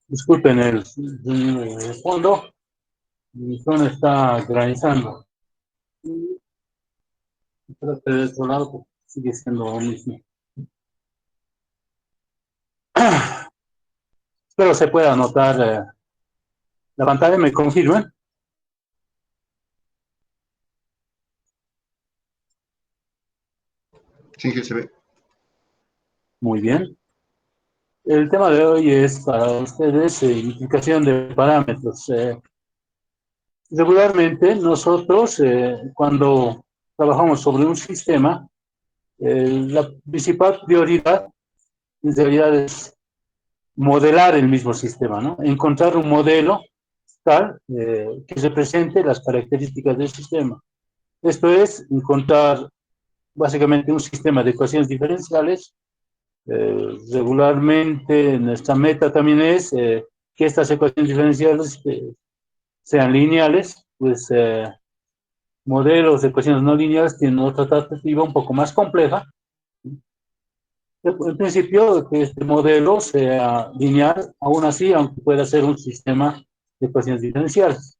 Disculpen el fondo, mi zona está granizando. Espero que de otro lado pues, sigue siendo lo mismo. Espero se pueda notar la pantalla, ¿me confirman? Sí, que se ve. Muy bien. El tema de hoy es para ustedes identificación de parámetros. Regularmente nosotros, cuando trabajamos sobre un sistema, la principal prioridad en realidad es modelar el mismo sistema, ¿no? Encontrar un modelo tal que represente las características del sistema. Esto es encontrar básicamente un sistema de ecuaciones diferenciales. Regularmente nuestra meta también es que estas ecuaciones diferenciales sean lineales, pues modelos de ecuaciones no lineales tienen otra tratativa un poco más compleja. En principio, que este modelo sea lineal, aún así, aunque pueda ser un sistema de ecuaciones diferenciales.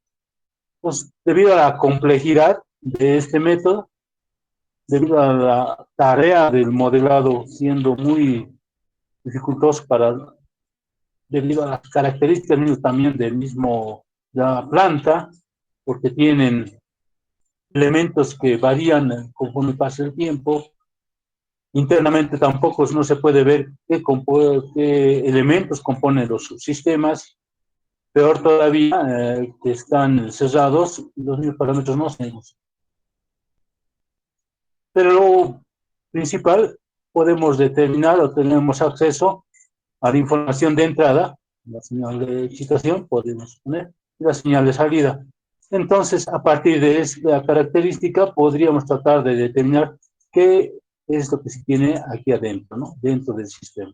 Pues, debido a la complejidad de este método, debido a la tarea del modelado siendo muy dificultoso debido a las características también del mismo, de la planta, porque tienen elementos que varían conforme pasa el tiempo. Internamente tampoco no se puede ver qué elementos componen los subsistemas. Peor todavía, que están cerrados, los mismos parámetros no tenemos. Pero lo principal, podemos determinar o tenemos acceso a la información de entrada, la señal de excitación, podemos poner, y la señal de salida. Entonces, a partir de esta característica, podríamos tratar de determinar qué es lo que se tiene aquí adentro, ¿no? Dentro del sistema.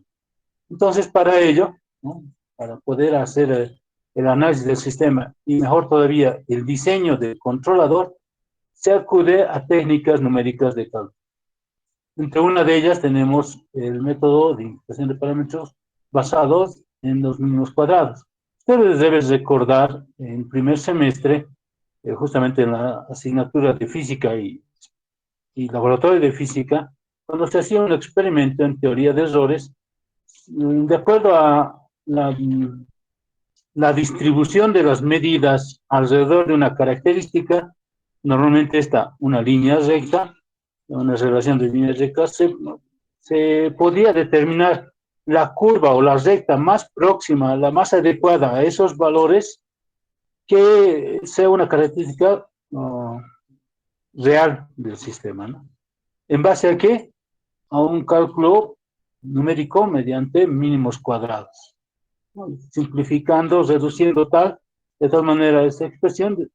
Entonces, para ello, ¿no? Para poder hacer el análisis del sistema y mejor todavía el diseño del controlador, se acude a técnicas numéricas de cálculo. Entre una de ellas tenemos el método de identificación de parámetros basados en los mínimos cuadrados. Ustedes deben recordar en primer semestre, justamente en la asignatura de física y laboratorio de física, cuando se hacía un experimento en teoría de errores, de acuerdo a la distribución de las medidas alrededor de una característica, normalmente está una línea recta, una relación de líneas rectas, se podía determinar la curva o la recta más próxima, la más adecuada a esos valores, que sea una característica real del sistema, ¿no? ¿En base a qué? A un cálculo numérico mediante mínimos cuadrados, ¿no? Simplificando, reduciendo de tal manera esta expresión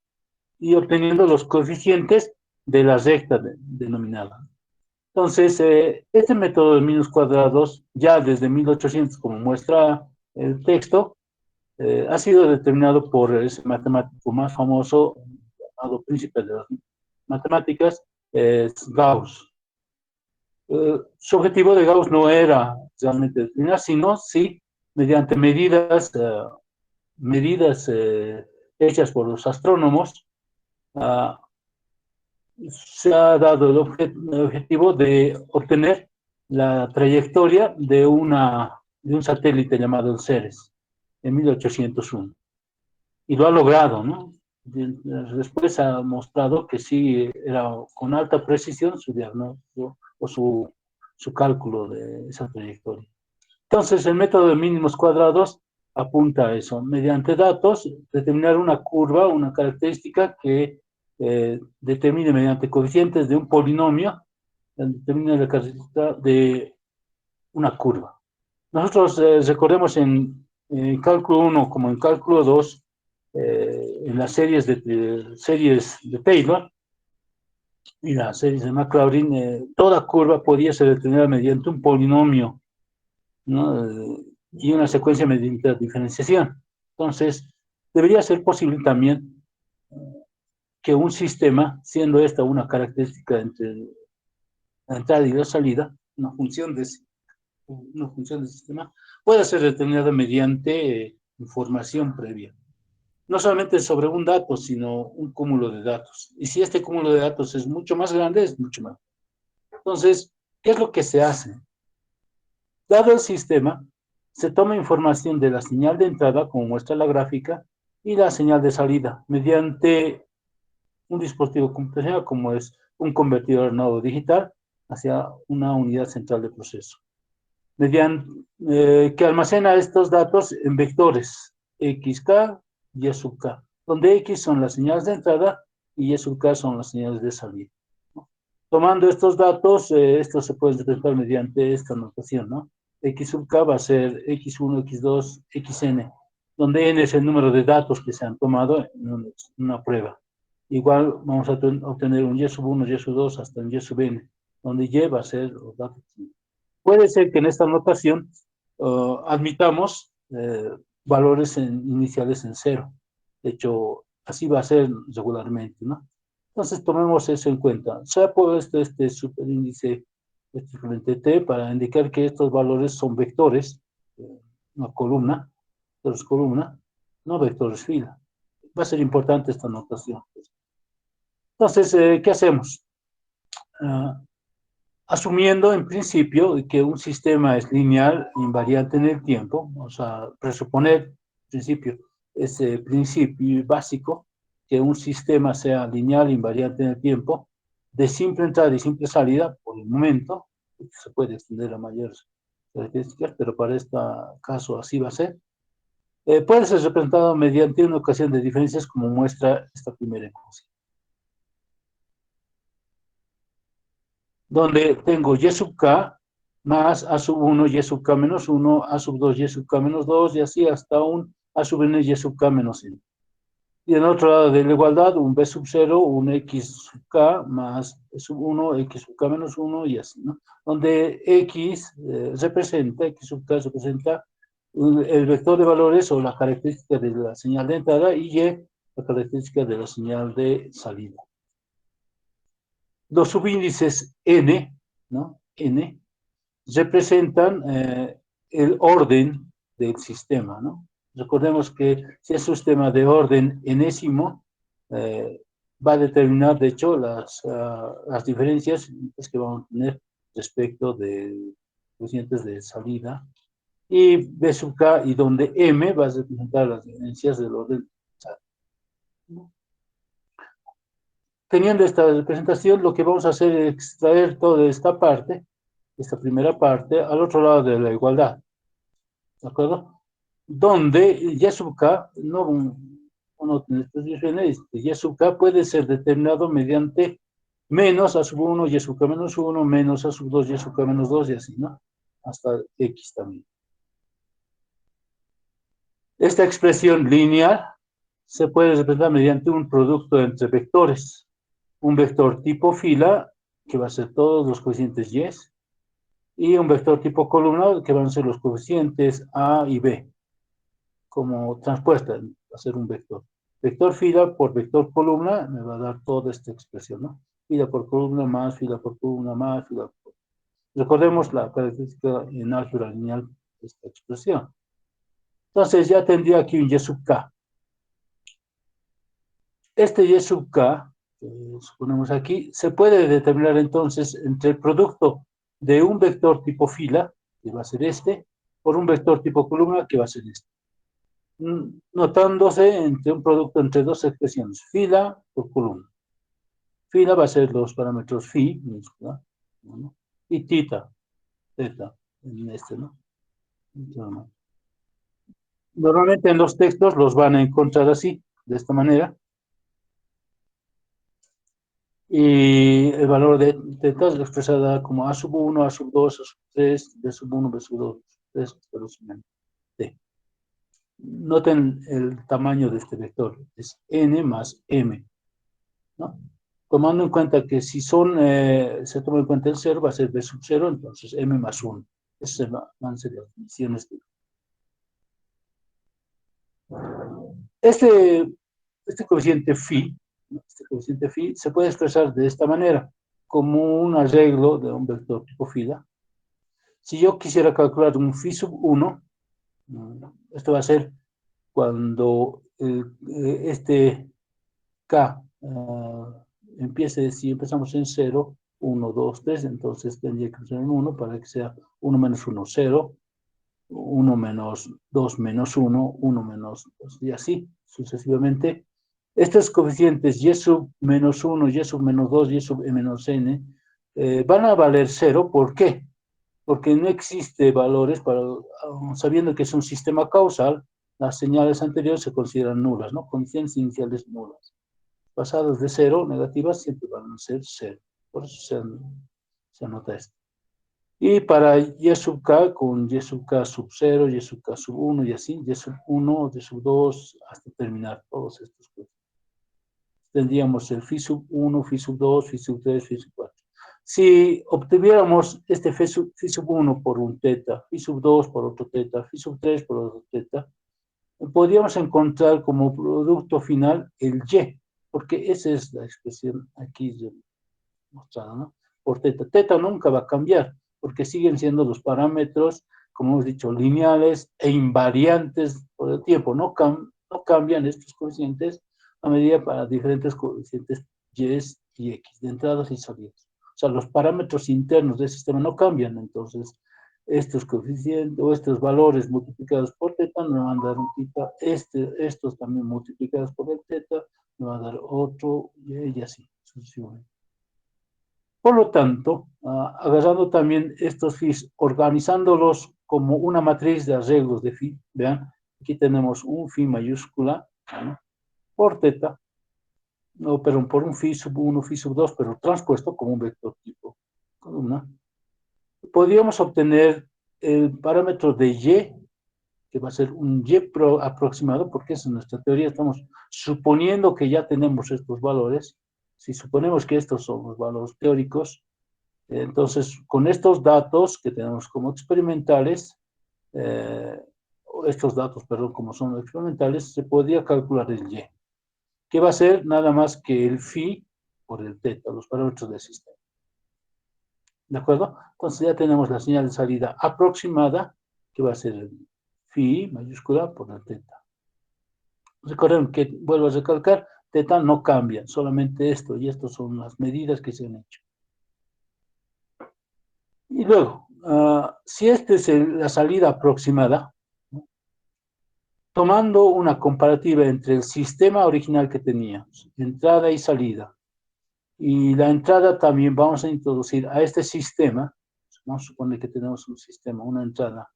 y obteniendo los coeficientes de la recta denominada. Entonces, este método de mínimos cuadrados, ya desde 1800, como muestra el texto, ha sido determinado por ese matemático más famoso, llamado príncipe de las matemáticas, Gauss. Su objetivo de Gauss no era realmente determinar, sino sí, mediante medidas hechas por los astrónomos, uh, se ha dado el objetivo de obtener la trayectoria de un satélite llamado el Ceres en 1801. Y lo ha logrado, ¿no? Después ha mostrado que sí era con alta precisión su diagnóstico o su cálculo de esa trayectoria. Entonces, el método de mínimos cuadrados apunta a eso. Mediante datos, determinar una curva, una característica que determine mediante coeficientes de un polinomio, determine la característica de una curva. Nosotros recordemos en cálculo 1 como en cálculo 2, en las series de Taylor y las series de Maclaurin, toda curva podía ser determinada mediante un polinomio, ¿no? Y una secuencia mediante diferenciación. Entonces, debería ser posible también que un sistema, siendo esta una característica entre la entrada y la salida, una función del sistema, puede ser determinada mediante información previa. No solamente sobre un dato, sino un cúmulo de datos. Y si este cúmulo de datos es mucho más grande, es mucho más. Entonces, ¿qué es lo que se hace? Dado el sistema, se toma información de la señal de entrada, como muestra la gráfica, y la señal de salida, mediante un dispositivo computacional, como es un convertidor nodo digital, hacia una unidad central de proceso, que almacena estos datos en vectores XK y Y sub K, donde X son las señales de entrada y Y sub K son las señales de salida, ¿no? Tomando estos datos, esto se puede representar mediante esta notación, ¿no? X sub K va a ser X1, X2, XN, donde N es el número de datos que se han tomado en una prueba. Igual vamos a obtener un Y sub 1, Y sub 2 hasta un Y sub N, donde Y va a ser los datos. Puede ser que en esta notación admitamos valores iniciales en cero. De hecho, así va a ser regularmente, ¿no? Entonces, tomemos eso en cuenta. Se ha puesto este superíndice equivalente T para indicar que estos valores son vectores, una columna, vectores columna, no vectores fila. Va a ser importante esta notación. Entonces, ¿qué hacemos? Asumiendo en principio que un sistema es lineal, invariante en el tiempo, o sea, presuponer, en principio, ese principio básico, que un sistema sea lineal, invariante en el tiempo, de simple entrada y simple salida, por el momento, se puede extender a mayores características, pero para este caso así va a ser, puede ser representado mediante una ecuación de diferencias como muestra esta primera ecuación, donde tengo Y sub K más A sub 1, Y sub K menos 1, A sub 2, Y sub K menos 2, y así hasta un A sub N, Y sub K menos N. Y en el otro lado de la igualdad, un B sub 0, un X sub K más B sub 1, X sub K menos 1, y así, ¿no? Donde X representa, X sub K representa el vector de valores o la característica de la señal de entrada, y Y la característica de la señal de salida. Los subíndices N, ¿no? N, representan el orden del sistema, ¿no? Recordemos que si es un sistema de orden enésimo, va a determinar, de hecho, las diferencias que vamos a tener respecto de coeficientes de salida, y B sub K, y donde M va a representar las diferencias del orden. Teniendo esta representación, lo que vamos a hacer es extraer toda esta parte, esta primera parte, al otro lado de la igualdad, ¿de acuerdo? Donde Y sub K, no uno tiene expresiones, Y sub K puede ser determinado mediante menos A sub 1, Y sub K menos 1, menos A sub 2, Y sub K menos 2, y así, ¿no? Hasta X también. Esta expresión lineal se puede representar mediante un producto entre vectores. Un vector tipo fila, que va a ser todos los coeficientes Y un vector tipo columna, que van a ser los coeficientes A y B, como transpuesta, va a ser un vector. Vector fila por vector columna me va a dar toda esta expresión, ¿no? Fila por columna más, fila por columna más, fila por... Recordemos la característica en álgebra lineal de esta expresión. Entonces ya tendría aquí un Y sub K. Este Y sub K, que suponemos aquí, se puede determinar entonces entre el producto de un vector tipo fila, que va a ser este, por un vector tipo columna, que va a ser este. Notándose entre un producto entre dos expresiones, fila por columna. Fila va a ser los parámetros phi, ¿no? Y teta, en este, ¿no? Normalmente en los textos los van a encontrar así, de esta manera. Y el valor de teta es expresada como A sub 1, A sub 2, A sub 3, B sub 1, B sub 2, B sub 3, B sub T. Noten el tamaño de este vector, es n más m, ¿no? Tomando en cuenta que si se toma en cuenta el 0, va a ser B sub 0, entonces m más 1. Esas van a ser las definiciones. Este coeficiente phi este coeficiente phi, se puede expresar de esta manera, como un arreglo de un vector tipo fila. Si yo quisiera calcular un phi sub 1, esto va a ser cuando este k empiece, si empezamos en 0, 1, 2, 3, entonces tendría que ser en 1 para que sea 1 menos 1, 0, 1 menos 2 menos 1, 1 menos 2, y así sucesivamente. Estos coeficientes y sub menos 1, y sub menos 2, y sub menos n van a valer 0. ¿Por qué? Porque no existe valores, sabiendo que es un sistema causal, las señales anteriores se consideran nulas, ¿no? Condiciones iniciales nulas. Pasadas de 0, negativas, siempre van a ser 0. Por eso se anota esto. Y para y sub k, con y sub k sub 0, y sub k sub 1, y así, y sub 1, y sub 2, hasta terminar todos estos cosas. Tendríamos el phi sub 1, phi sub 2, phi sub 3, phi sub 4. Si obtuviéramos este phi sub 1 por un teta, phi sub 2 por otro teta, phi sub 3 por otro teta, podríamos encontrar como producto final el y, porque esa es la expresión aquí mostrada, ¿no? Por teta. Teta nunca va a cambiar, porque siguen siendo los parámetros, como hemos dicho, lineales e invariantes por el tiempo. No cambian estos coeficientes a medida para diferentes coeficientes y y x, de entradas y salidas. O sea, los parámetros internos del sistema no cambian, entonces estos coeficientes o estos valores multiplicados por teta me van a dar un tita, estos también multiplicados por el teta me van a dar otro y así sucesivamente. Por lo tanto, agarrando también estos phis, organizándolos como una matriz de arreglos de phi, vean, aquí tenemos un phi mayúscula, ¿no? Por teta, no, pero por un phi sub 1, phi sub 2, pero transpuesto como un vector tipo columna. Podríamos obtener el parámetro de y, que va a ser un y aproximado, porque es en nuestra teoría, estamos suponiendo que ya tenemos estos valores. Si suponemos que estos son los valores teóricos, entonces, con estos datos que tenemos como experimentales, estos datos, perdón, como son experimentales, se podría calcular el y, que va a ser nada más que el phi por el teta, los parámetros del sistema. ¿De acuerdo? Entonces ya tenemos la señal de salida aproximada, que va a ser el phi mayúscula por el teta. Recuerden que, vuelvo a recalcar, teta no cambia, solamente esto, y estas son las medidas que se han hecho. Y luego, si esta es la salida aproximada, ¿no? Tomando una comparativa entre el sistema original que teníamos, entrada y salida, y la entrada también vamos a introducir a este sistema, vamos a suponer que tenemos un sistema, una entrada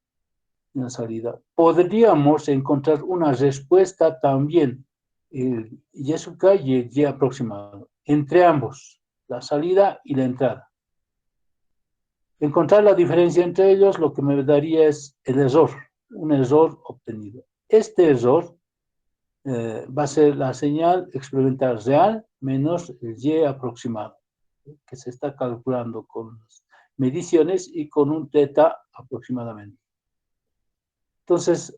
y una salida, podríamos encontrar una respuesta también, y sub k y el y aproximado, entre ambos, la salida y la entrada. Encontrar la diferencia entre ellos lo que me daría es el error, un error obtenido. Este error va a ser la señal experimental real menos el y aproximado, que se está calculando con las mediciones y con un teta aproximadamente. Entonces,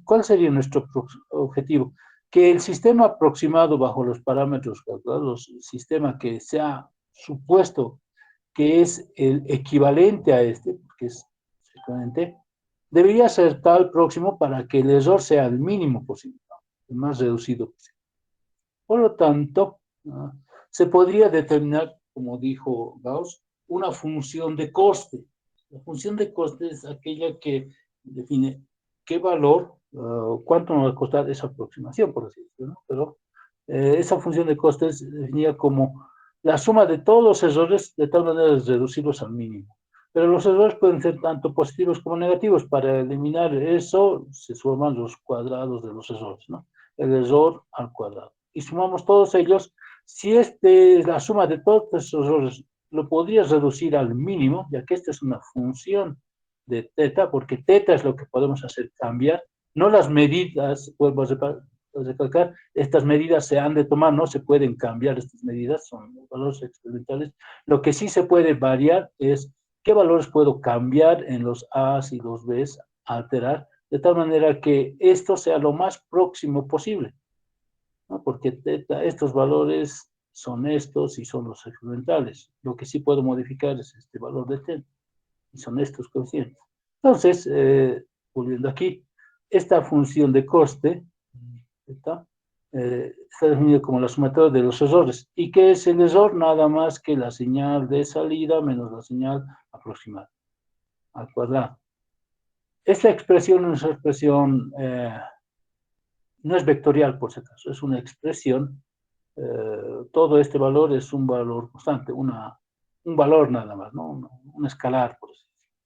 ¿cuál sería nuestro objetivo? Que el sistema aproximado bajo los parámetros calculados, el sistema que se ha supuesto que es el equivalente a este, porque es equivalente, debería ser tal próximo para que el error sea el mínimo posible, el más reducido posible. Por lo tanto, se podría determinar, como dijo Gauss, una función de coste. La función de coste es aquella que define qué valor, cuánto nos va a costar esa aproximación, por así decirlo, ¿no? Pero esa función de coste es definida como la suma de todos los errores, de tal manera de reducirlos al mínimo. Pero los errores pueden ser tanto positivos como negativos. Para eliminar eso, se suman los cuadrados de los errores, ¿no? El error al cuadrado. Y sumamos todos ellos. Si la suma de todos estos errores lo podrías reducir al mínimo, ya que esta es una función de teta, porque teta es lo que podemos hacer cambiar, no las medidas, vuelvo a recalcar, estas medidas se han de tomar, no se pueden cambiar estas medidas, son valores experimentales. Lo que sí se puede variar es qué valores puedo cambiar en los A's y los B's, alterar, de tal manera que esto sea lo más próximo posible. ¿no? Porque teta, estos valores son estos y son los experimentales. Lo que sí puedo modificar es este valor de teta, y son estos coeficientes. Entonces, volviendo aquí, esta función de coste, teta, está definida como la sumatoria de los errores. ¿Y qué es el error? Nada más que la señal de salida menos la señal aproximada al cuadrado. Esta expresión es una expresión, no es vectorial por si acaso, es una expresión. Todo este valor es un valor constante, un valor nada más, ¿no? Un escalar, por así decirlo.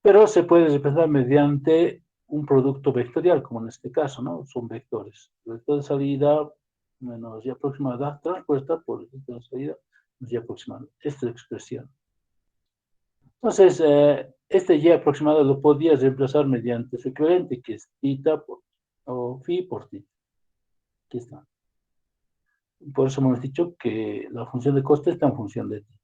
Pero se puede representar mediante un producto vectorial, como en este caso, ¿no? Son vectores. El vector de salida menos y aproximada transpuesta por el vector de salida menos y aproximada. Esta expresión. Entonces, este y aproximado lo podías reemplazar mediante su equivalente, que es theta o phi por theta. Aquí está. Por eso hemos dicho que la función de coste está en función de theta.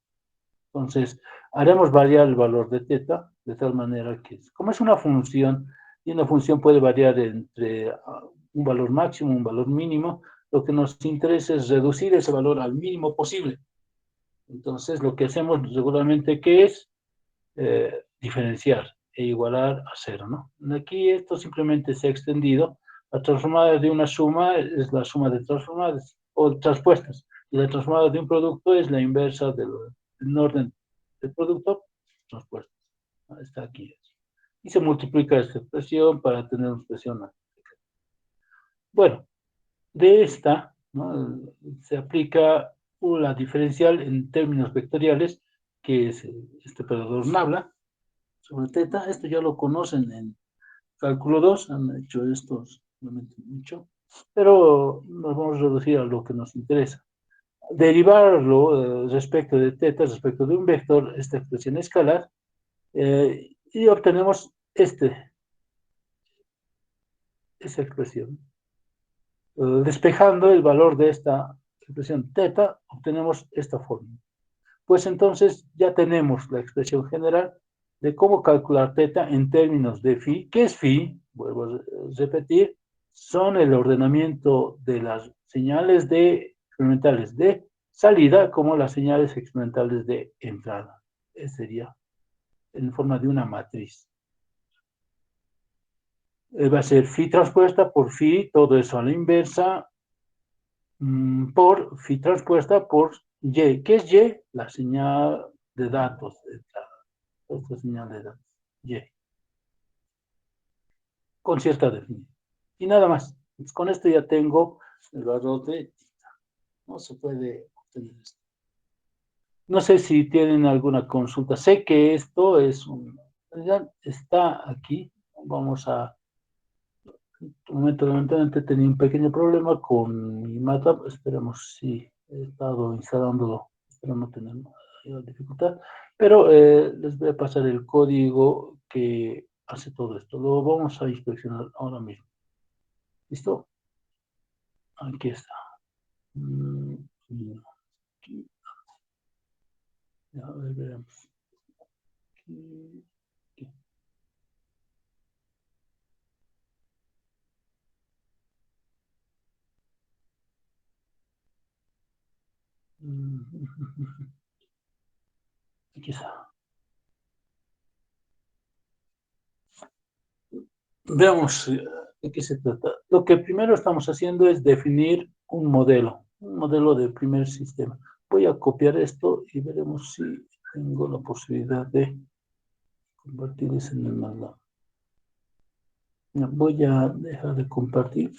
Entonces, haremos variar el valor de θ, de tal manera que, como es una función, y una función puede variar entre un valor máximo, un valor mínimo, lo que nos interesa es reducir ese valor al mínimo posible. Entonces, lo que hacemos regularmente, ¿qué es? Diferenciar e igualar a cero, ¿no? Aquí esto simplemente se ha extendido. La transformada de una suma es la suma de transformadas o transpuestas. Y la transformada de un producto es la inversa del orden del producto transpuesto. Está aquí. Y se multiplica esta expresión para tener una expresión. Bueno, de esta, ¿no? Se aplica la diferencial en términos vectoriales, que es este operador Nabla, sobre teta. Esto ya lo conocen en cálculo 2, han hecho estos, realmente mucho, pero nos vamos a reducir a lo que nos interesa. Derivarlo respecto de teta, respecto de un vector, esta expresión escalar, y obtenemos esa expresión. Despejando el valor de esta expresión teta, obtenemos esta fórmula. Pues entonces ya tenemos la expresión general de cómo calcular teta en términos de phi. ¿Qué es phi? Vuelvo a repetir, son el ordenamiento de las señales experimentales de salida como las señales experimentales de entrada. Ese sería en forma de una matriz. Va a ser phi transpuesta por phi, todo eso a la inversa, por phi transpuesta por y. ¿Qué es y? La señal de datos de entrada. Esta señal de datos, y, con cierta definición. Y nada más. Pues con esto ya tengo el valor de tita. No se puede obtener esto. No sé si tienen alguna consulta. Sé que esto es ya está aquí. Vamos a... En un momento, lamentablemente, tenía un pequeño problema con mi MATLAB. Esperemos si he estado instalándolo. Espero no tener mayor dificultad. Pero les voy a pasar el código que hace todo esto. Lo vamos a inspeccionar ahora mismo. ¿Listo? Aquí está. Aquí. A ver, veremos. Aquí. Aquí. Aquí está. Veamos de qué se trata. Lo que primero estamos haciendo es definir un modelo de primer sistema. Voy a copiar esto y veremos si tengo la posibilidad de compartir ese en el MATLAB. Voy a dejar de compartir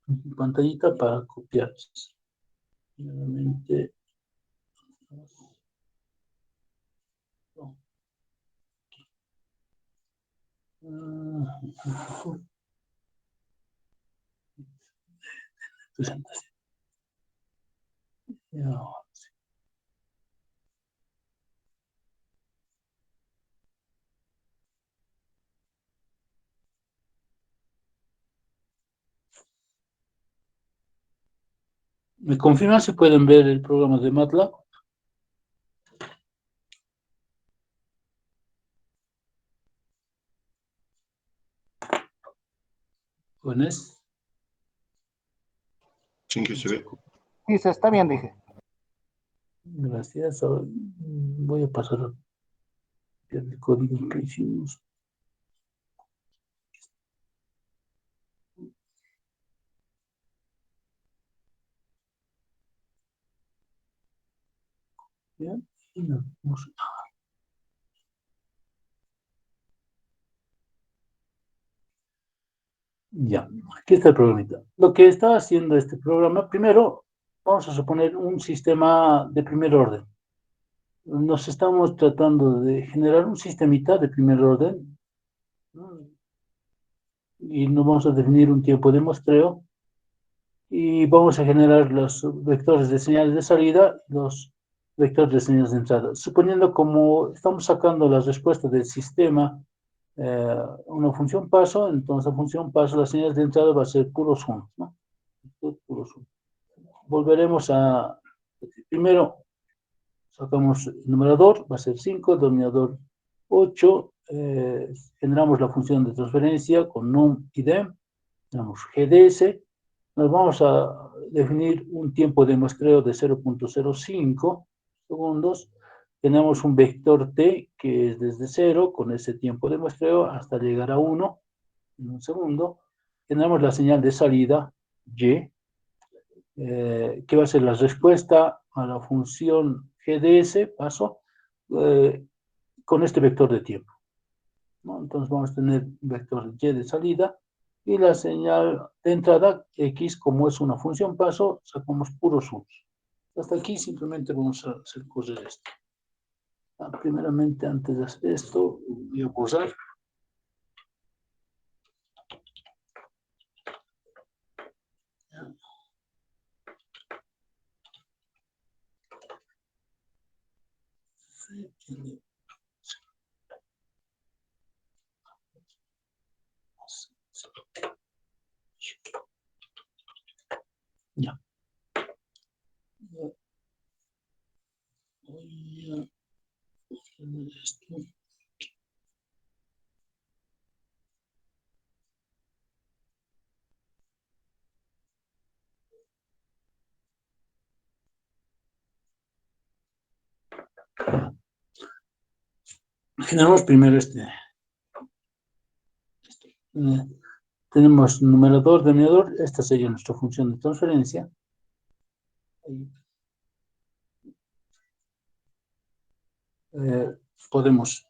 mi pantallita para copiar. Nuevamente. No. Presentación. Ya. ¿Me confirman si pueden ver el programa de MATLAB? ¿Buenas? Sin que se ve. Sí, se está bien, dije. Gracias. Ahora, voy a pasar el código que hicimos. ¿Ya? Y nos vamos. Ya, aquí está el programita. Lo que está haciendo este programa, primero, vamos a suponer un sistema de primer orden. Nos estamos tratando de generar un sistemita de primer orden, ¿no? Y nos vamos a definir un tiempo de muestreo y vamos a generar los vectores de señales de salida y los vectores de señales de entrada. Suponiendo como estamos sacando las respuestas del sistema, una función paso, entonces la función paso, las señales de entrada va a ser puros unos, ¿no? Puros unos. Volveremos a, primero sacamos el numerador, va a ser 5, el denominador 8, generamos la función de transferencia con num y dem, tenemos GDS, nos vamos a definir un tiempo de muestreo de 0.05 segundos, tenemos un vector t que es desde 0 con ese tiempo de muestreo hasta llegar a 1 en un segundo, tenemos la señal de salida y, que va a ser la respuesta a la función GDS, paso, con este vector de tiempo, ¿no? Entonces vamos a tener un vector Y de salida y la señal de entrada X, como es una función paso, sacamos puros unos. Hasta aquí simplemente vamos a hacer correr esto. Primeramente, antes de hacer esto, voy a borrar. Ya. Voy a poner esto. Generamos primero este. Tenemos numerador, denominador, esta sería nuestra función de transferencia. Podemos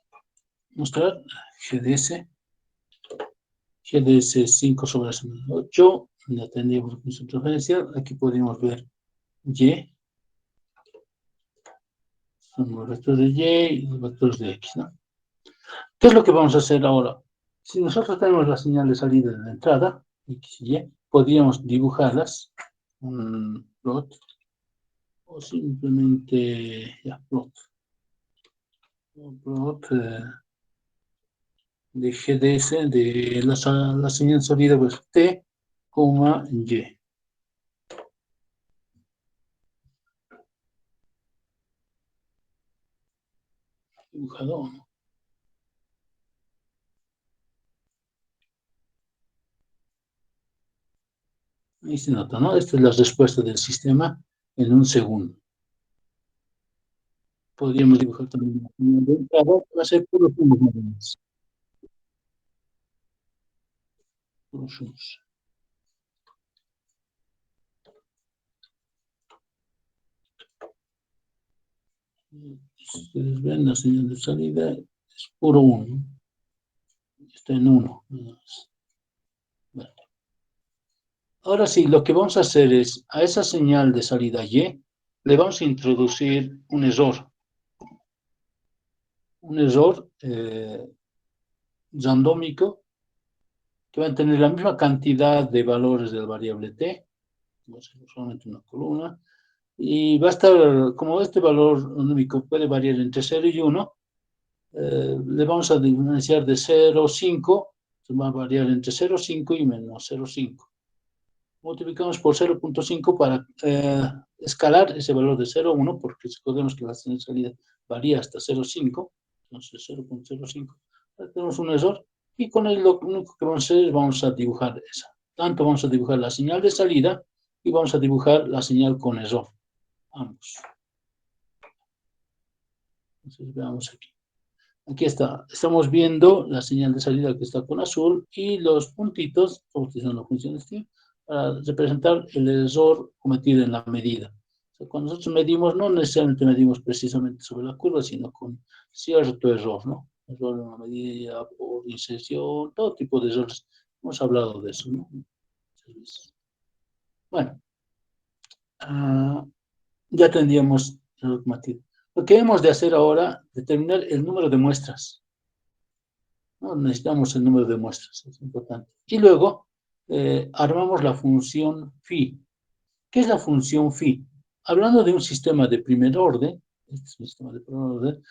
mostrar GDS 5 sobre 8, la tendríamos la función de transferencia. Aquí podemos ver Y, son los vectores de Y y los vectores de X, ¿no? ¿Qué es lo que vamos a hacer ahora? Si nosotros tenemos la señal de salida de la entrada, X y Y, podríamos dibujarlas, un plot, o simplemente, ya, plot, de GDS, de la señal salida, pues T, Y. Dibujado, ¿no? Ahí se nota, ¿no? Esta es la respuesta del sistema en un segundo. Podríamos dibujar también la señal de entrada, va a ser puros unos nada más. Puros unos. Ustedes ven la señal de salida, es puro 1. Está en 1. Bueno. Ahora sí, lo que vamos a hacer es, a esa señal de salida Y, le vamos a introducir un error. Un error randómico que va a tener la misma cantidad de valores del variable t, va a ser solamente una columna, y va a estar, como este valor randómico puede variar entre 0 y 1, le vamos a diferenciar de 0,5, va a variar entre 0,5 y menos 0,5. Multiplicamos por 0.5 para escalar ese valor de 0,1, porque recordemos que la salida varía hasta 0,5, entonces 0.05. Tenemos un error, y con él lo único que vamos a hacer es vamos a dibujar esa. Tanto vamos a dibujar la señal de salida y vamos a dibujar la señal con error, ambos. Entonces veamos aquí. Aquí está, estamos viendo la señal de salida que está con azul y los puntitos, utilizando la función STIM, para representar el error cometido en la medida. O sea, cuando nosotros medimos, no necesariamente medimos precisamente sobre la curva, sino con cierto error, ¿no? Error en la medida, por inserción, todo tipo de errores. Hemos hablado de eso, ¿no? Entonces, bueno, ya tendríamos el cometido. Lo que hemos de hacer ahora, determinar el número de muestras. No necesitamos el número de muestras, es importante. Y luego armamos la función phi. ¿Qué es la función phi? Hablando de un sistema de primer orden, este es un sistema de primer orden,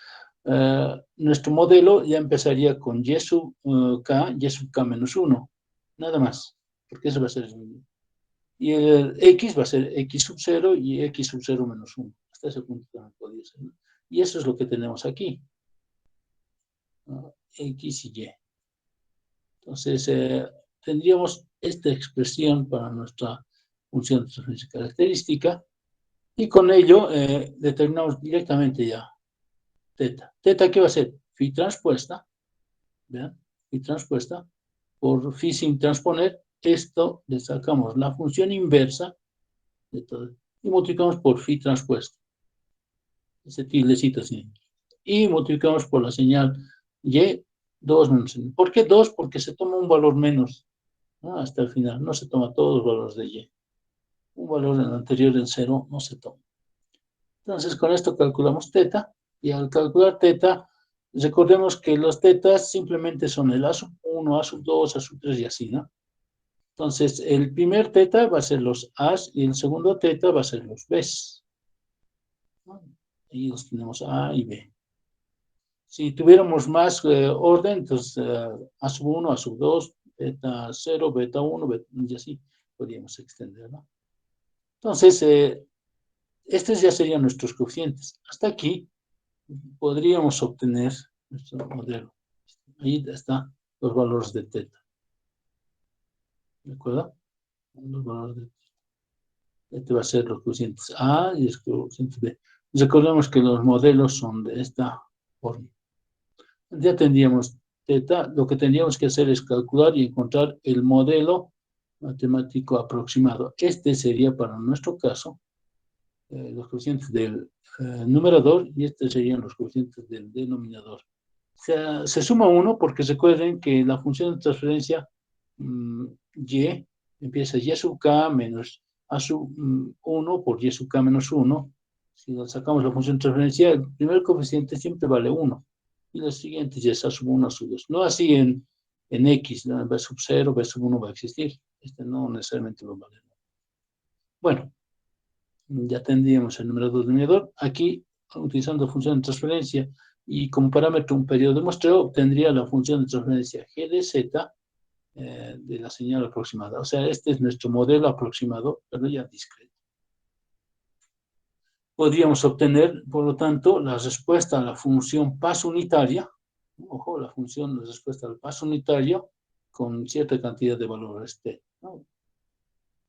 nuestro modelo ya empezaría con y sub k menos 1, nada más, porque eso va a ser y el x va a ser x sub 0 y x sub 0 menos 1. Hasta ese punto también podría ser, ¿no? Y eso es lo que tenemos aquí, x y y. Entonces, tendríamos esta expresión para nuestra función de transferencia característica y con ello determinamos directamente ya teta. Teta, ¿qué va a ser? Phi transpuesta, ¿vean? Phi transpuesta por phi sin transponer. Esto le sacamos la función inversa de todo y multiplicamos por phi transpuesta. Ese tildecito así. Y multiplicamos por la señal y 2 menos 1. ¿Por qué 2? Porque se toma un valor menos, ¿no? Hasta el final. No se toma todos los valores de y. Un valor en el anterior en 0 no se toma. Entonces, con esto calculamos teta. Y al calcular teta, recordemos que los tetas simplemente son el A sub 1, A sub 2, A sub 3 y así, ¿no? Entonces, el primer teta va a ser los A's y el segundo teta va a ser los B's. Ahí los tenemos A y B. Si tuviéramos más orden, entonces A sub 1, A sub 2, beta 0, beta 1, beta, y así podríamos extender, ¿no? Entonces, estos ya serían nuestros coeficientes. Hasta aquí podríamos obtener nuestro modelo. Ahí están los valores de teta. ¿De acuerdo? Los valores de teta. Este va a ser los coeficientes A y los coeficientes B. Recordemos que los modelos son de esta forma. Ya tendríamos teta. Lo que tendríamos que hacer es calcular y encontrar el modelo matemático aproximado. Este sería para nuestro caso los coeficientes del numerador y estos serían los coeficientes del denominador. Se suma 1 porque recuerden que la función de transferencia y empieza y sub k menos a sub 1 por y sub k menos 1. Si sacamos la función de transferencia, el primer coeficiente siempre vale 1 y los siguientes ya es a sub 1, a sub 2. No así en x, ¿no? B sub 0, B sub 1 va a existir. Este no necesariamente va a valer. Bueno, ya tendríamos el numerador denominador. Aquí, utilizando función de transferencia y como parámetro un periodo de muestreo, obtendría la función de transferencia g de z de la señal aproximada. O sea, este es nuestro modelo aproximado, pero ya discreto. Podríamos obtener, por lo tanto, la respuesta a la función paso unitaria, ojo, la función de respuesta al paso unitario con cierta cantidad de valores t, ¿no?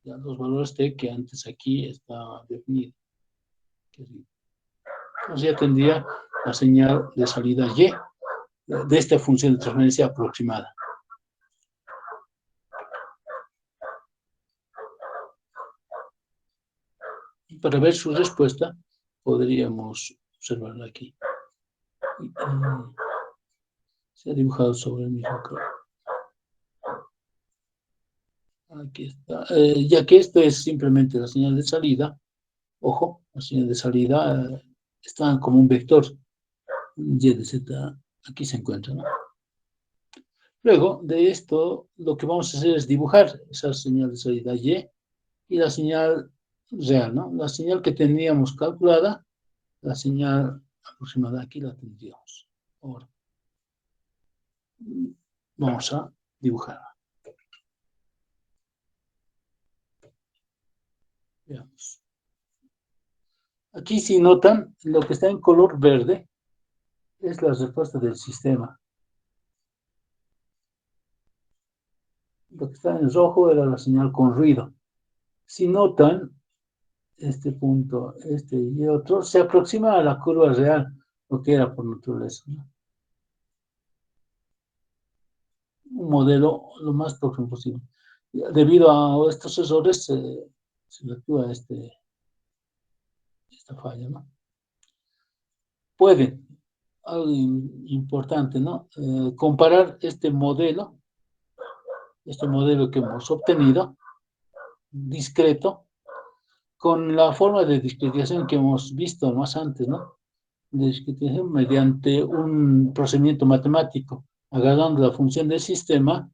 Ya los valores t que antes aquí estaba definido. Entonces ya tendría la señal de salida y de esta función de transferencia aproximada. Y para ver su respuesta, podríamos observarla aquí. Se ha dibujado sobre el mismo color. Aquí está. Ya que esto es simplemente la señal de salida, ojo, la señal de salida está como un vector y de z, aquí se encuentra, ¿no? Luego de esto, lo que vamos a hacer es dibujar esa señal de salida y la señal real, ¿no? La señal que teníamos calculada, la señal aproximada aquí la tendríamos. Ahora, vamos a dibujarla. Veamos. Aquí si notan, lo que está en color verde es la respuesta del sistema. Lo que está en rojo era la señal con ruido. Si notan, este punto, este y otro, se aproxima a la curva real, lo que era por naturaleza, ¿no? Un modelo lo más próximo posible. Debido a estos errores, se actúa esta falla, ¿no? Pueden, algo importante, ¿no? Comparar este modelo que hemos obtenido, discreto, con la forma de discretización que hemos visto más antes, ¿no? De discretización mediante un procedimiento matemático, agarrando la función del sistema,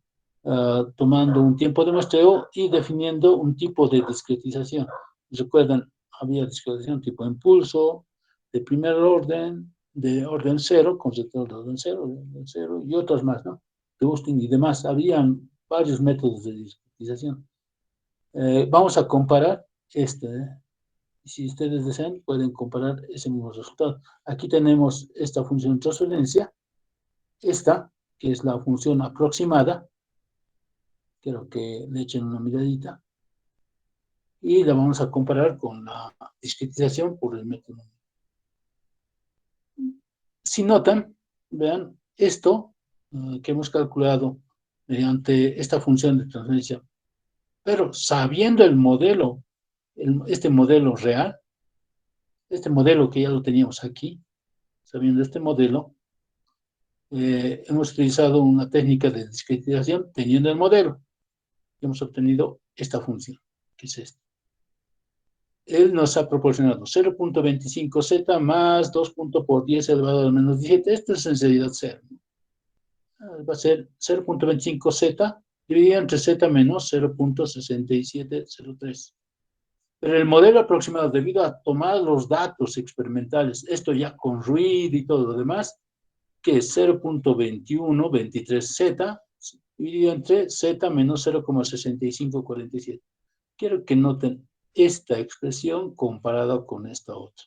tomando un tiempo de muestreo y definiendo un tipo de discretización. Recuerdan, había discretización tipo impulso, de primer orden, de orden cero, conceptor de orden cero y otras más, ¿no? De Austin y demás. Habían varios métodos de discretización. Vamos a comparar este, si ustedes desean, pueden comparar ese mismo resultado. Aquí tenemos esta función de transferencia, esta, que es la función aproximada, quiero que le echen una miradita, y la vamos a comparar con la discretización por el método. Si notan, vean, esto que hemos calculado mediante esta función de transferencia, pero sabiendo el modelo, este modelo real, este modelo que ya lo teníamos aquí, sabiendo este modelo, hemos utilizado una técnica de discretización teniendo el modelo. Hemos obtenido esta función, que es esta. Él nos ha proporcionado 0.25z más 2 por 10 elevado al menos 17. Esto es en realidad 0. Va a ser 0.25z dividido entre z menos 0.6703. Pero el modelo aproximado, debido a tomar los datos experimentales, esto ya con ruido y todo lo demás, que es 0.2123z dividido entre z menos 0,6547. Quiero que noten esta expresión comparada con esta otra.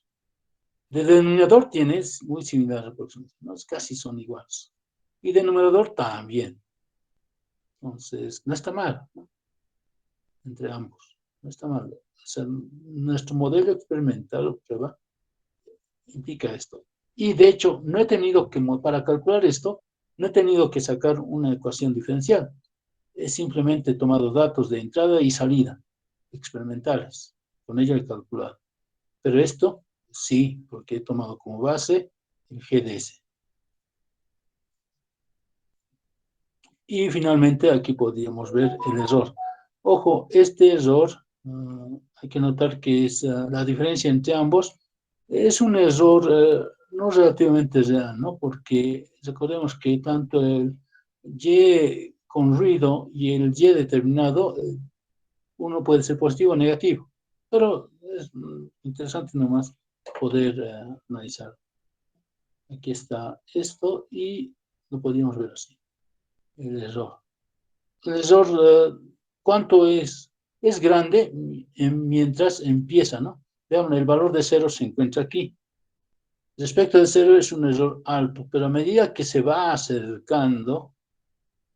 De denominador tienes muy similar aproximación, ¿no? Casi son iguales. Y de numerador también. Entonces, no está mal, ¿no? Entre ambos. No está mal. O sea, nuestro modelo experimental o prueba implica esto. Y de hecho, no he tenido que, para calcular esto, no he tenido que sacar una ecuación diferencial. He simplemente tomado datos de entrada y salida experimentales. Con ello he calculado. Pero esto sí, porque he tomado como base el GDS. Y finalmente aquí podríamos ver el error. Ojo, este error, hay que notar que es la diferencia entre ambos. Es un error no relativamente real, ¿no? Porque recordemos que tanto el Y con ruido y el Y determinado, uno puede ser positivo o negativo. Pero es interesante nomás poder analizar. Aquí está esto y lo podríamos ver así, el error. El error, ¿cuánto es? Es grande mientras empieza, ¿no? Vean, el valor de cero se encuentra aquí. Respecto de cero es un error alto, pero a medida que se va acercando,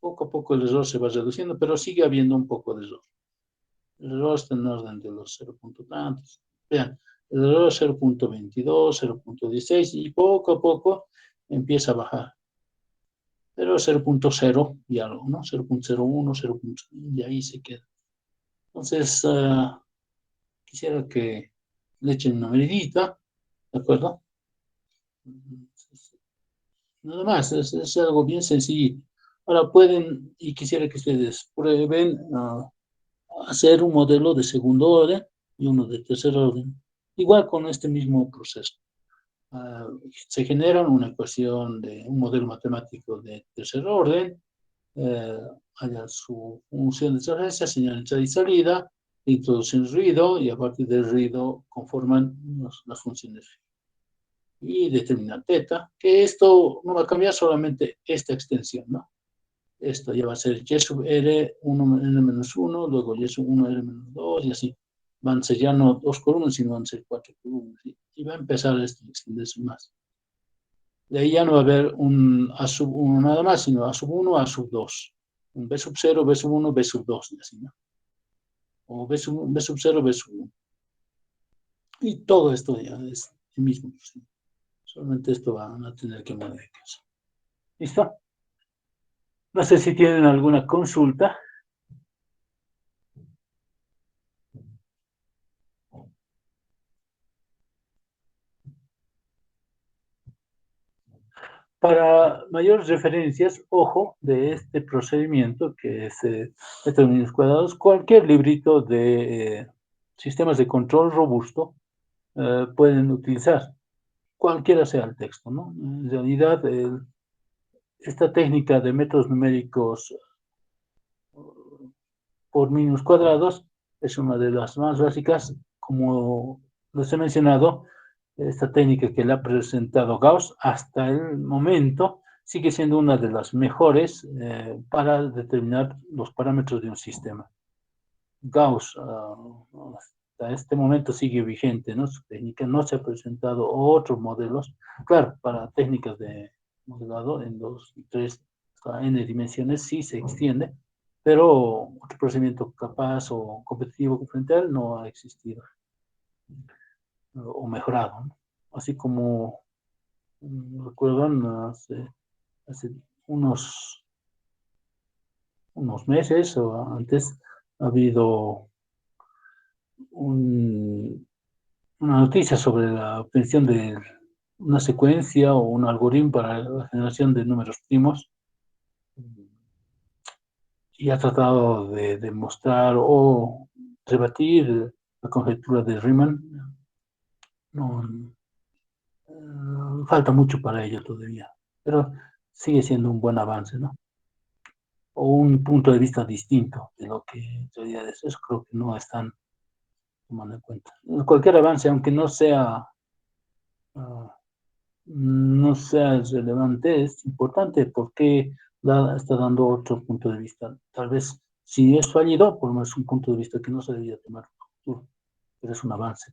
poco a poco el error se va reduciendo, pero sigue habiendo un poco de error. El error está en orden de los 0. Tantos. Vean, el error es 0.22, 0.16 y poco a poco empieza a bajar. Pero 0.0 y algo, ¿no? 0.01, 0. Y ahí se queda. Entonces, quisiera que le echen una medidita, ¿de acuerdo? Nada más, es algo bien sencillo. Ahora pueden, y quisiera que ustedes prueben hacer un modelo de segundo orden y uno de tercer orden, igual con este mismo proceso. Se genera una ecuación de un modelo matemático de tercer orden, haya su función de transferencia, señal de entrada y salida, introducen ruido y a partir del ruido conforman las funciones y determinar teta, que esto no va a cambiar solamente esta extensión, ¿no? Esto ya va a ser y sub r, 1 r menos 1, luego y sub 1 r menos 2 y así. Van a ser ya no 2 por 1, sino van a ser 4 por 1. ¿Sí? Y va a empezar esto a extenderse más. De ahí ya no va a haber un A sub 1 nada más, sino A sub 1, A sub 2. Un B sub 0, B sub 1, B sub 2. Y así, ¿no? o B sub 0, B sub 1. Y todo esto ya es el mismo. ¿Sí? Solamente esto van a tener que modificarse. ¿Listo? No sé si tienen alguna consulta. Para mayores referencias, ojo, de este procedimiento que es términos cuadrados, cualquier librito de sistemas de control robusto pueden utilizar, cualquiera sea el texto, ¿no? En realidad, esta técnica de métodos numéricos por mínimos cuadrados es una de las más básicas, como les he mencionado, esta técnica que le ha presentado Gauss hasta el momento sigue siendo una de las mejores para determinar los parámetros de un sistema. Gauss hasta este momento sigue vigente, ¿no? Su técnica no se ha presentado otros modelos, claro, para técnicas de modelado en 2, 3, hasta n dimensiones sí se extiende, pero otro procedimiento capaz o competitivo frente a él no ha existido o mejorado, ¿no? Así como recuerdan hace unos meses o antes ha habido una noticia sobre la obtención de una secuencia o un algoritmo para la generación de números primos y ha tratado de demostrar o rebatir la conjetura de Riemann. No, falta mucho para ello todavía, pero sigue siendo un buen avance, ¿no? O un punto de vista distinto de lo que en realidad es. Eso creo que no están tomando en cuenta. Cualquier avance, aunque uh, no sea relevante, es importante porque está dando otro punto de vista. Tal vez si es fallido, por lo menos un punto de vista que no se debería tomar en el futuro, pero es un avance.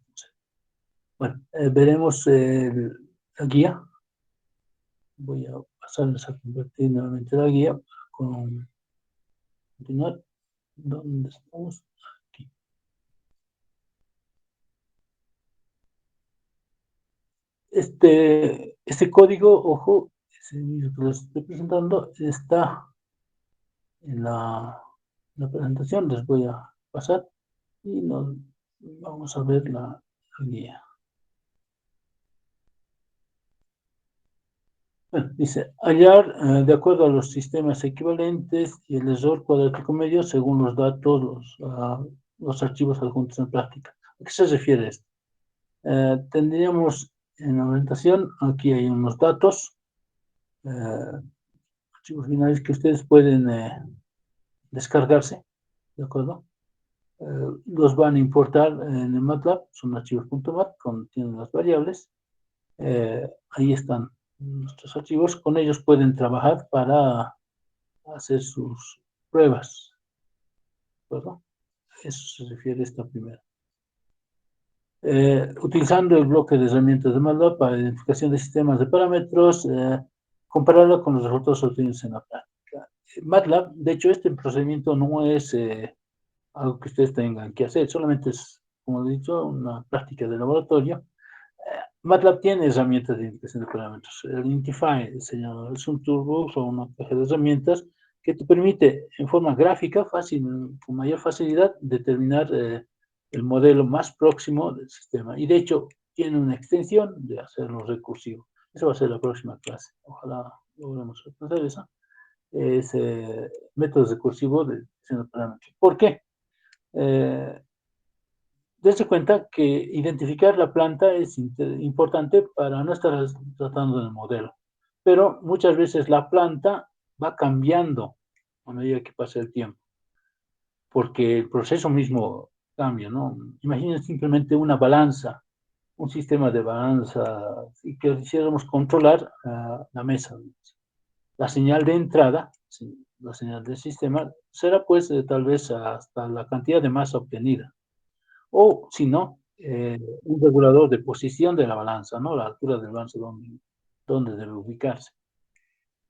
Bueno, veremos la guía. Voy a pasarles a convertir nuevamente la guía para continuar. ¿Dónde estamos? Aquí. Este código, ojo, ese mismo que les estoy presentando, está en la presentación. Les voy a pasar y nos vamos a ver la guía. Bueno, dice, hallar de acuerdo a los sistemas equivalentes y el error cuadrático medio según los datos, los archivos adjuntos en práctica. ¿A qué se refiere esto? Tendríamos en la orientación, aquí hay unos datos, archivos binarios que ustedes pueden descargarse, ¿de acuerdo? Los van a importar en el MATLAB, son archivos.mat, contienen las variables, ahí están nuestros archivos, con ellos pueden trabajar para hacer sus pruebas, ¿de acuerdo? Eso se refiere a esta primera. Utilizando el bloque de herramientas de MATLAB para identificación de sistemas de parámetros, compararlo con los resultados obtenidos en la práctica. MATLAB, de hecho, este procedimiento no es algo que ustedes tengan que hacer, solamente es, como he dicho, una práctica de laboratorio. MATLAB tiene herramientas de identificación de parámetros. El Identify se llama, es un toolbox o una caja de herramientas que te permite, en forma gráfica, fácil, con mayor facilidad, determinar el modelo más próximo del sistema. Y de hecho, tiene una extensión de hacerlo recursivo. Esa va a ser la próxima clase. Ojalá logremos alcanzar esa. Es método recursivo de identificación de parámetros. ¿Por qué? Dense cuenta que identificar la planta es importante para no estar tratando del modelo, pero muchas veces la planta va cambiando a medida que pasa el tiempo, porque el proceso mismo cambia, ¿no? Imaginen simplemente una balanza, un sistema de balanza y que quisiéramos controlar la mesa. La señal de entrada, la señal del sistema, será pues tal vez hasta la cantidad de masa obtenida. O, si no, un regulador de posición de la balanza, ¿no? La altura del balance donde debe ubicarse.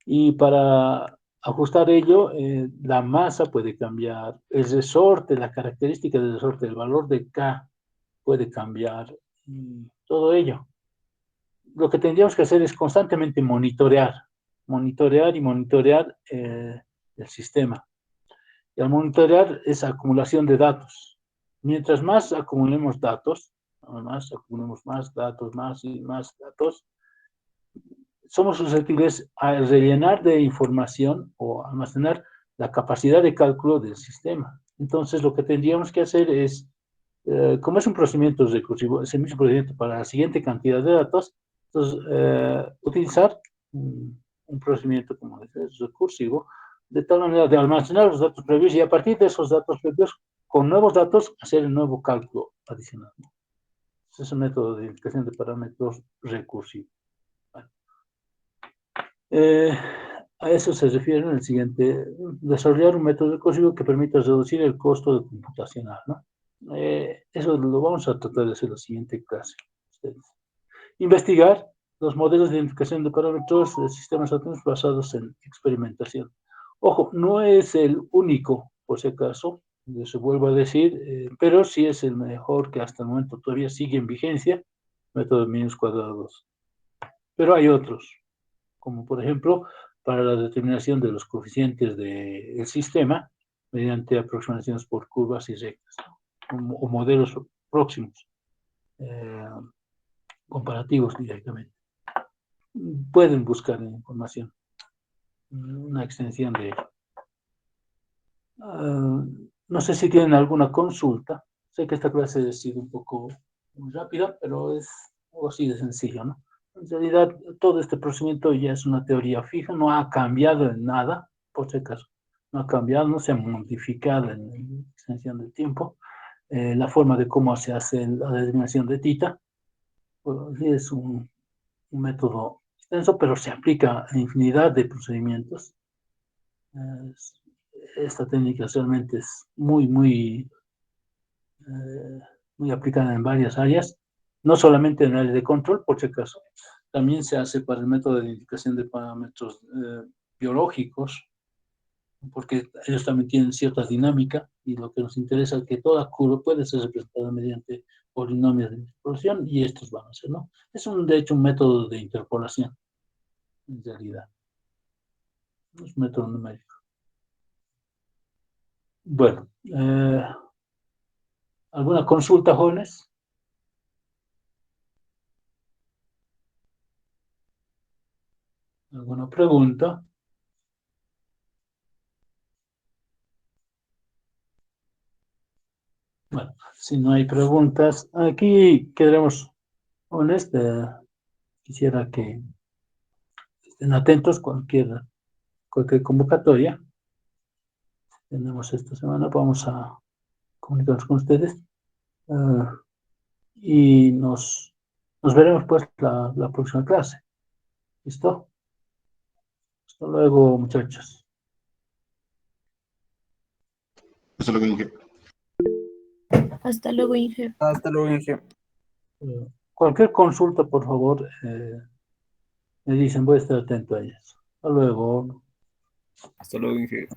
Y para ajustar ello, la masa puede cambiar, el resorte, la característica del resorte, el valor de K puede cambiar, todo ello. Lo que tendríamos que hacer es constantemente monitorear el sistema. Y al monitorear es acumulación de datos. Mientras más acumulemos datos, más datos, más y más datos, somos susceptibles a rellenar de información o almacenar la capacidad de cálculo del sistema. Entonces, lo que tendríamos que hacer es, como es un procedimiento recursivo, es el mismo procedimiento para la siguiente cantidad de datos, entonces, utilizar un procedimiento como es recursivo, de tal manera de almacenar los datos previos y a partir de esos datos previos, con nuevos datos, hacer el nuevo cálculo adicional. Ese es un método de identificación de parámetros recursivo. Bueno. A eso se refiere en el siguiente, desarrollar un método recursivo que permita reducir el costo de computacional, ¿no? Eso lo vamos a tratar de hacer en la siguiente clase. Investigar los modelos de identificación de parámetros de sistemas autónomos basados en experimentación. Ojo, no es el único, por si acaso, se vuelvo a decir, pero sí es el mejor que hasta el momento todavía sigue en vigencia, método de menos cuadrados. Pero hay otros, como por ejemplo, para la determinación de los coeficientes del sistema mediante aproximaciones por curvas y rectas, o modelos próximos, comparativos directamente. Pueden buscar información, una extensión de ello. No sé si tienen alguna consulta. Sé que esta clase ha sido un poco muy rápida, pero es algo así de sencillo, ¿no? En realidad, todo este procedimiento ya es una teoría fija, no ha cambiado en nada, por si acaso. No ha cambiado, no se ha modificado en la extensión del tiempo. La forma de cómo se hace la determinación de tita, pues, es un método extenso, pero se aplica a infinidad de procedimientos. Esta técnica realmente es muy aplicada en varias áreas, no solamente en el área de control, por si acaso, también se hace para el método de identificación de parámetros biológicos, porque ellos también tienen cierta dinámica y lo que nos interesa es que toda curva puede ser representada mediante polinomios de interpolación y estos van a ser, ¿no? Es de hecho un método de interpolación, en realidad. Es un método numérico. Bueno, ¿alguna consulta, jóvenes? ¿Alguna pregunta? Bueno, si no hay preguntas, aquí quedaremos con este. Quisiera que estén atentos cualquier convocatoria. Tenemos esta semana, vamos a comunicarnos con ustedes y nos veremos pues la próxima clase. ¿Listo? Hasta luego, muchachos. Hasta luego, Inge. Hasta luego, Inge. Hasta luego, Inge. Cualquier consulta, por favor, me dicen, voy a estar atento a ellas. Hasta luego. Hasta luego, Inge.